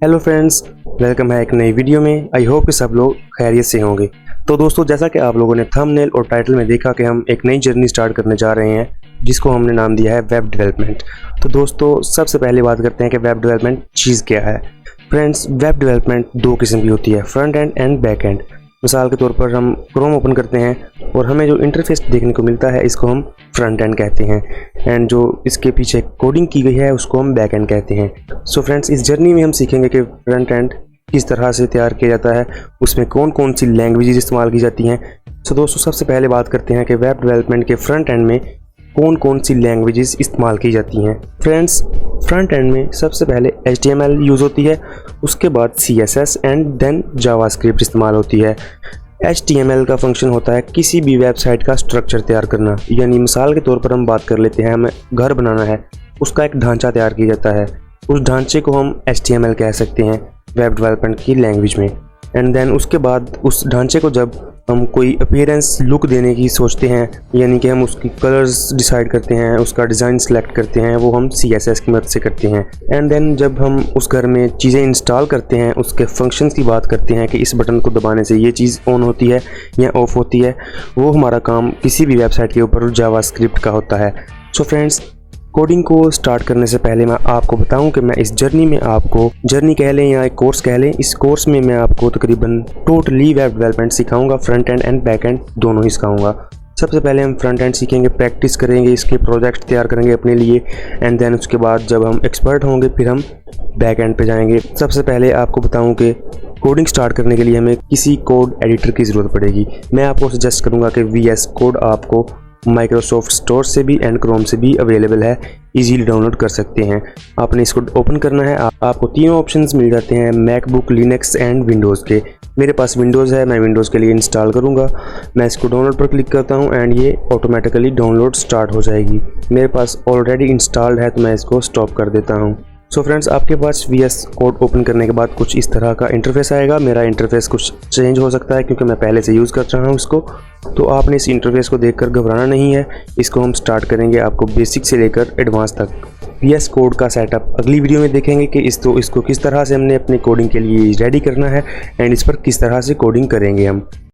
Hello friends, welcome है एक नई वीडियो में। आई होप कि सब लोग खैरियत से होंगे। तो दोस्तों, जैसा कि आप लोगों ने थंबनेल और टाइटल में देखा कि हम एक नई जर्नी स्टार्ट करने जा रहे हैं जिसको हमने नाम दिया है वेब डेवलपमेंट। तो दोस्तों, सबसे पहले बात करते हैं कि वेब डेवलपमेंट चीज़ क्या है। फ्रेंड्स, वेब डेवलपमेंट दो किस्म की होती है, front end and back and. मिसाल के तौर पर हम क्रोम ओपन करते हैं और हमें जो इंटरफेस देखने को मिलता है इसको हम फ्रंट एंड कहते हैं, एंड जो इसके पीछे कोडिंग की गई है उसको हम बैक एंड कहते हैं। सो फ्रेंड्स, इस जर्नी में हम सीखेंगे कि फ्रंट एंड किस तरह से तैयार किया जाता है, उसमें कौन कौन सी लैंग्वेजेस इस्तेमाल की जाती हैं। सो दोस्तों, सबसे पहले बात करते हैं कि वेब डेवलपमेंट के फ्रंट एंड में कौन कौन सी लैंग्वेजेस इस्तेमाल की जाती हैं। फ्रेंड्स, फ्रंट एंड में सबसे पहले HTML यूज़ होती है, उसके बाद CSS एंड देन जावास्क्रिप्ट इस्तेमाल होती है। HTML का फंक्शन होता है किसी भी वेबसाइट का स्ट्रक्चर तैयार करना, यानी मिसाल के तौर पर हम बात कर लेते हैं, हमें घर बनाना है, उसका एक ढांचा तैयार किया जाता है, उस ढांचे को हम HTML कह सकते हैं वेब डेवलपमेंट की लैंग्वेज में। एंड देन उसके बाद उस ढांचे को जब हम कोई अपीयरेंस लुक देने की सोचते हैं, यानी कि हम उसकी कलर्स डिसाइड करते हैं, उसका डिज़ाइन सेलेक्ट करते हैं, वो हम CSS की मदद से करते हैं। एंड देन जब हम उस घर में चीज़ें इंस्टॉल करते हैं, उसके फंक्शंस की बात करते हैं कि इस बटन को दबाने से ये चीज़ ऑन होती है या ऑफ होती है, वो हमारा काम किसी भी वेबसाइट के ऊपर जावास्क्रिप्ट का होता है। सो फ्रेंड्स, कोडिंग को स्टार्ट करने से पहले मैं आपको बताऊं कि मैं इस जर्नी में आपको, जर्नी कह लें या एक कोर्स कह लें, इस कोर्स में मैं आपको तकरीबन टोटली वेब डेवलपमेंट सिखाऊंगा, front end and back and दोनों ही सिखाऊंगा। सबसे पहले हम फ्रंट एंड सीखेंगे, प्रैक्टिस करेंगे, इसके प्रोजेक्ट तैयार करेंगे अपने लिए, एंड देन उसके बाद जब हम एक्सपर्ट होंगे फिर हम बैक एंड पे जाएंगे। सबसे पहले आपको बताऊँ कि कोडिंग स्टार्ट करने के लिए हमें किसी कोड एडिटर की ज़रूरत पड़ेगी। मैं आपको सजेस्ट करूँगा कि VS कोड आपको माइक्रोसॉफ्ट स्टोर से भी एंड क्रोम से भी अवेलेबल है, इजीली डाउनलोड कर सकते हैं। आपने इसको ओपन करना है, आपको तीनों ऑप्शंस मिल जाते हैं, मैकबुक, लिनक्स एंड विंडोज़ के। मेरे पास विंडोज़ है, मैं विंडोज़ के लिए इंस्टॉल करूँगा। मैं इसको डाउनलोड पर क्लिक करता हूँ एंड ये ऑटोमेटिकली डाउनलोड स्टार्ट हो जाएगी। मेरे पास ऑलरेडी इंस्टॉल्ड है तो मैं इसको स्टॉप कर देता हूँ। सो फ्रेंड्स, आपके पास VS कोड ओपन करने के बाद कुछ इस तरह का इंटरफेस आएगा। मेरा इंटरफेस कुछ चेंज हो सकता है क्योंकि मैं पहले से यूज़ कर रहा हूँ इसको, तो आपने इस इंटरफेस को देखकर घबराना नहीं है। इसको हम स्टार्ट करेंगे आपको बेसिक से लेकर एडवांस तक। VS कोड का सेटअप अगली वीडियो में देखेंगे कि इसको किस तरह से हमने अपने कोडिंग के लिए रेडी करना है एंड इस पर किस तरह से कोडिंग करेंगे हम।